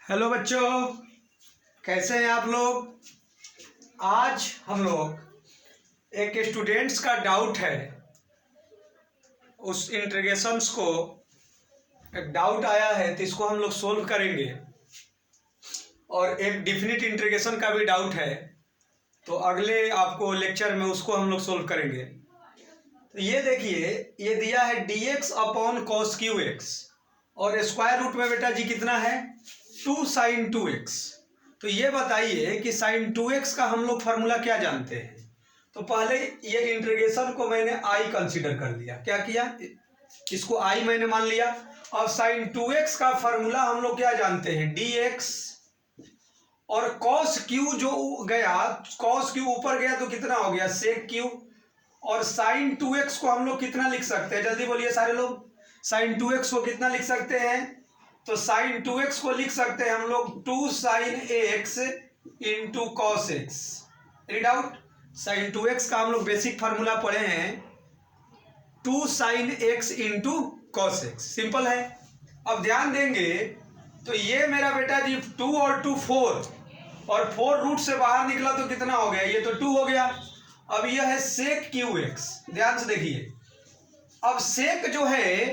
Hello बच्चों, कैसे हैं आप लोग। आज हम लोग एक स्टूडेंट्स का डाउट है, उस इंटीग्रेशंस को एक डाउट आया है तो इसको हम लोग सोल्व करेंगे। और एक डिफिनिट इंटीग्रेशन का भी डाउट है तो अगले आपको लेक्चर में उसको हम लोग सोल्व करेंगे। तो ये देखिए, ये दिया है dx upon cos Q x और स्क्वायर रूट में बेटा जी कितना है 2 sin 2x। तो ये बताइए कि sin 2x का हम लोग फार्मूला क्या जानते हैं। तो पहले ये इंटीग्रेशन को मैंने i कंसीडर कर लिया, क्या किया, इसको i मैंने मान लिया। और sin 2x का फार्मूला हम लोग क्या जानते हैं dx, और cos q जो गया, cos q ऊपर गया तो कितना हो गया sec q, और sin 2x को हम लोग कितना लिख सकते हैं, जल्दी बोलिए सारे लोग। sin 2x को कितना लिख सकते हैं, तो sin 2x को लिख सकते हैं हम लोग 2 sin x into cos x. Any doubt. sin 2x का हम लोग बेसिक फार्मूला पढ़े हैं 2 sin x into cos x, simple है। अब ध्यान देंगे तो ये मेरा बेटा जी 2 और 2 4, और 4 रूट से बाहर निकला तो कितना हो गया, ये तो 2 हो गया। अब यह है sec क्यू एक्स, ध्यान से देखिए। अब sec जो है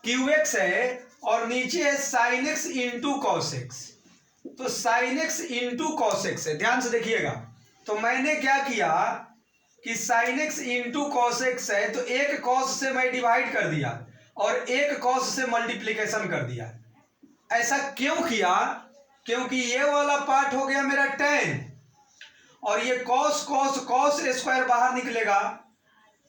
क्यू एक्स है और नीचे है sin x into cos x, तो sin x into cos x है, ध्यान से देखिएगा। तो मैंने क्या किया कि sin x into cos x है तो एक कॉस से मैं डिवाइड कर दिया और एक कॉस से मल्टीप्लीकेशन कर दिया। ऐसा क्यों किया, क्योंकि ये वाला पार्ट हो गया मेरा tan और ये कॉस कॉस कॉस स्क्वायर बाहर निकलेगा,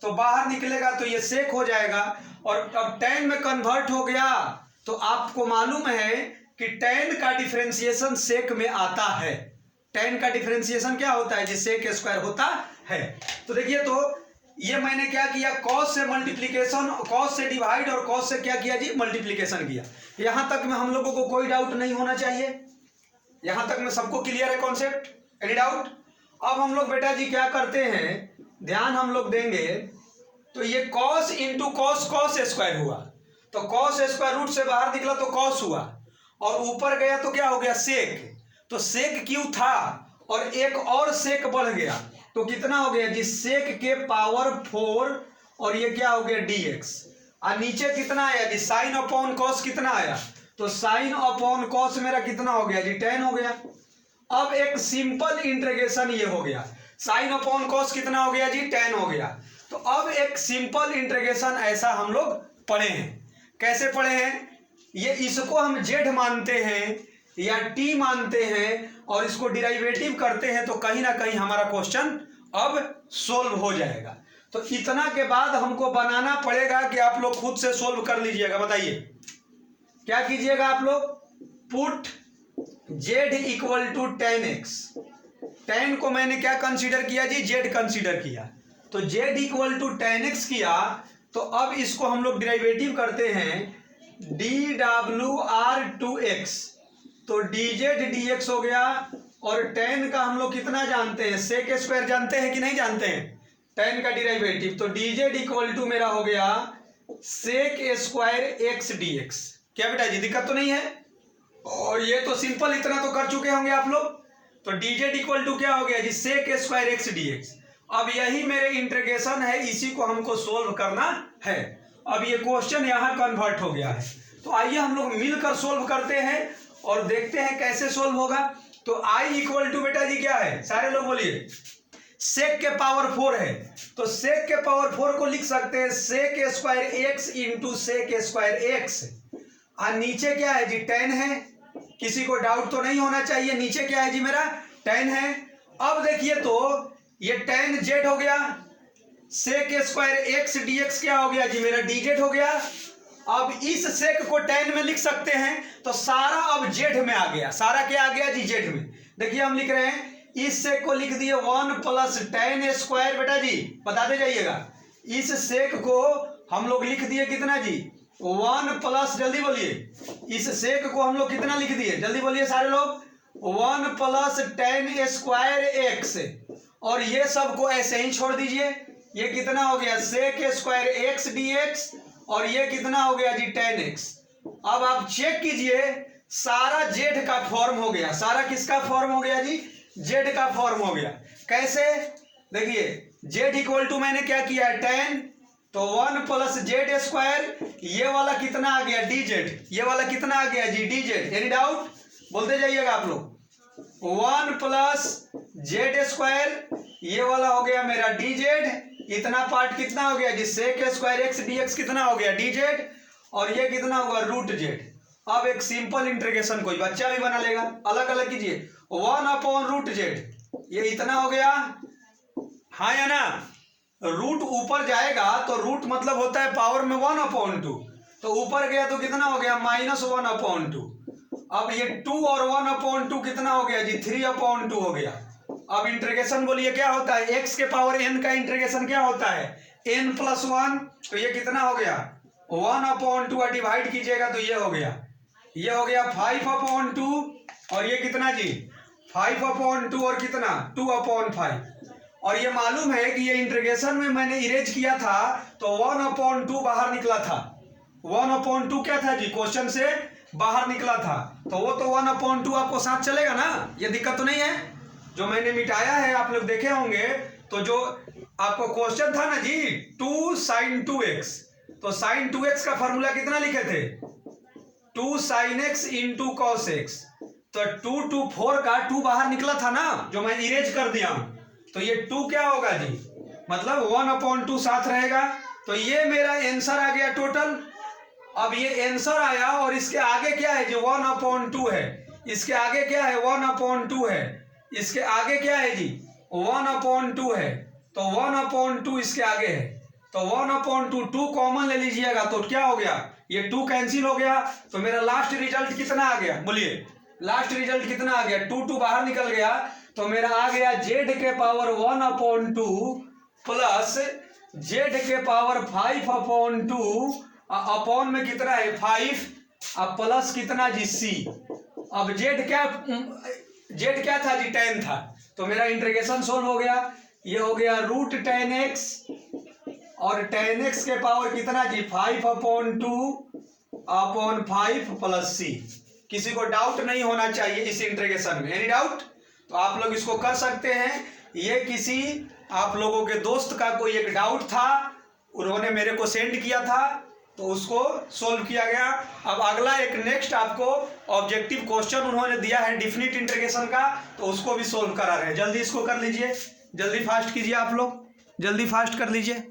तो बाहर निकलेगा तो ये सेक हो जाएगा। और अब tan में कन्वर्ट हो गया तो आपको मालूम है कि tan का डिफरेंशिएशन सेक में आता है। tan का डिफरेंशिएशन क्या होता है, जिससे सेक स्क्वायर होता है। तो देखिए, तो ये मैंने क्या किया, cos से मल्टीप्लीकेशन, cos से डिवाइड और cos से क्या किया जी, मल्टीप्लीकेशन किया। यहां तक में हम लोगों को कोई डाउट नहीं होना चाहिए, यहां तक में सबको क्लियर है कॉन्सेप्ट, एनी डाउट। अब हम लोग बेटा जी क्या करते हैं, ध्यान हम लोग देंगे तो ये cos into cos cos square हुआ, तो कॉस स्क्वायर रूट से बाहर निकला तो कॉस हुआ, और ऊपर गया तो क्या हो गया सेक, तो सेक क्यू था और एक और सेक बढ़ गया तो कितना हो गया जी सेक के पावर 4, और ये क्या हो गया dx। और नीचे कितना आया जी साइन अपॉन कॉस, कितना आया, तो साइन अपॉन कॉस मेरा कितना हो गया जी 10 हो गया। अब एक सिंपल इंटीग्रेशन ये हो गया, साइन अपॉन कॉस कितना हो गया जी 10 हो गया। तो अब एक सिंपल इंटीग्रेशन ऐसा हम लोग पढ़े हैं, कैसे पढ़े हैं, ये इसको हम z मानते हैं या t मानते हैं और इसको डिराइवेटिव करते हैं तो कहीं ना कहीं हमारा क्वेश्चन अब सोल्व हो जाएगा। तो इतना के बाद हमको बनाना पड़ेगा कि आप लोग खुद से सोल्व कर लीजिएगा। बताइए क्या कीजिएगा आप लोग, put z equal to tan x। tan को मैंने क्या कंसीडर किया जी, z कंसीडर किया, तो z equal to tan x किया। तो अब इसको हम लोग डिराइवेटिव करते हैं dwr2x, तो dz dx हो गया। और tan का हम लोग कितना जानते हैं, सेक स्क्वायर जानते हैं कि नहीं जानते हैं, tan का डिराइवेटिव, तो dz इक्वल टू मेरा हो गया सेक स्क्वायर x dx। क्या बेटा जी दिक्कत तो नहीं है, और ये तो सिंपल, इतना तो कर चुके होंगे आप लोग। तो dz इक्वल टू क्या हो गया जी सेक स्क्वायर x dx। अब यही मेरे इंटीग्रेशन है, इसी को हमको सोल्व करना है। अब ये क्वेश्चन यहाँ कन्वर्ट हो गया है, तो आइए हम लोग मिलकर सोल्व करते हैं और देखते हैं कैसे सोल्व होगा। तो i इक्वल टू बेटा जी क्या है, सारे लोग बोलिए, सेक के पावर 4 है, तो सेक के पावर 4 को लिख सकते हैं sec square x into sec square x। और नीचे क्या है जी tan है, किसी को डाउट तो नहीं होना चाहिए, नीचे क्या है जी मेरा tan है। अब देखिए तो ये tan z हो गया, सेक स्क्वायर x dx क्या हो गया जी मेरा dz हो गया। अब इस सेक को tan में लिख सकते हैं तो सारा अब z में आ गया, सारा क्या आ गया जी z में। देखिए हम लिख रहे हैं, इस सेक को लिख दिए 1 प्लस tan स्क्वायर, बेटा जी बताते जाइएगा। इस सेक को हम लोग लिख दिए कितना जी 1 प्लस, जल्दी बोलिए, इस सेक को हम लोग कितना लिख दिए, जल्दी बोलिए सारे लोग, 1 प्लस tan स्क्वायर x, और ये सब को ऐसे ही छोड़ दीजिए। ये कितना हो गया सेक स्क्वायर x dx, और ये कितना हो गया जी tan x। अब आप चेक कीजिए सारा जेड का फॉर्म हो गया। सारा किसका फॉर्म हो गया जी? जेड का फॉर्म हो गया। कैसे? देखिए जेड इक्वल टू मैंने क्या किया है 10, तो 1 प्लस जेड स्क्वायर, ये वाला कितना आ गया डी जेड, ये वाला कितना आ गया G D Z. Any doubt? बोलते जाइएगा आप लोग। 1 प्लस जेड स्क्वायर, ये वाला हो गया मेरा डी जेड। इतना पार्ट कितना हो गया जी sec square x d x कितना हो गया डी जेड, और ये कितना होगा रूट जेड। अब एक सिंपल इंटीग्रेशन कोई बच्चा भी बना लेगा, अलग अलग कीजिए। 1 अपॉन रूट जेड, ये इतना हो गया, हाँ या ना? रूट ऊपर जाएगा तो रूट मतलब होता है पावर में 1/2, तो ऊपर गया तो कितना हो गया -1/2। अब ये 2 और 1/2 कितना हो गया जी 3/2 हो गया। अब इंटीग्रेशन बोलिए क्या होता है, x के पावर n का इंटीग्रेशन क्या होता है n+1, तो ये कितना हो गया 1/2, डिवाइड कीजिएगा तो ये हो गया 5/2, और ये कितना जी 5/2 और कितना 2/5। और ये मालूम है कि ये इंटीग्रेशन में मैंने इरेज किया था तो 1/2 बाहर निकला था। 1/2 क्या था जी क्वेश्चन से बाहर निकला था, तो वो तो 1/2 आपको साथ चलेगा ना, ये दिक्कत तो नहीं है। जो मैंने मिटाया है आप लोग देखे होंगे, तो जो आपको क्वेश्चन था ना जी 2 sin 2x, तो sin 2x का फॉर्मूला कितना लिखे थे 2 sin x into cos x, तो 2 2 4 का 2 बाहर निकला था ना, जो मैं इरेज कर दिया हूं, तो ये 2 क्या होगा जी मतलब 1/2 साथ रहेगा। तो ये मेरा आंसर आ गया टोटल। अब ये आंसर आया और इसके आगे क्या है जी 1/2 है, इसके आगे क्या है 1/2 है, इसके आगे क्या है जी 1/2 है, तो 1/2 इसके आगे है, तो 1/2 2 कॉमन ले लीजिएगा तो क्या हो गया ये 2 कैंसिल हो गया। तो मेरा लास्ट रिजल्ट कितना आ गया बोलिए, लास्ट रिजल्ट कितना आ गया 2 2 बाहर निकल गया, तो मेरा आ गया जेड के पावर 1/2 प्लस जेड के पावर 5/2 अपॉन में कितना है 5, अब प्लस कितना जी सी। अब जेड क्या था जी 10 था, तो मेरा इंटीग्रेशन सोल्व हो गया। ये हो गया √10x, और 10x के पावर कितना जी 5/2/5 प्लस सी। किसी को डाउट नहीं होना चाहिए इस इंटीग्रेशन में, एनी डाउट? तो आप लोग इसको कर सकते हैं। ये किसी आप लोगों के दोस्त का कोई एक डाउट था, उन्होंने मेरे को सेंड किया था, तो उसको सोल्व किया गया। अब अगला एक नेक्स्ट आपको ऑब्जेक्टिव क्वेश्चन उन्होंने दिया है डिफिनिट इंटीग्रेशन का, तो उसको भी सोल्व करा रहे हैं। जल्दी इसको कर लीजिए, जल्दी फास्ट कीजिए आप लोग, जल्दी फास्ट कर लीजिए।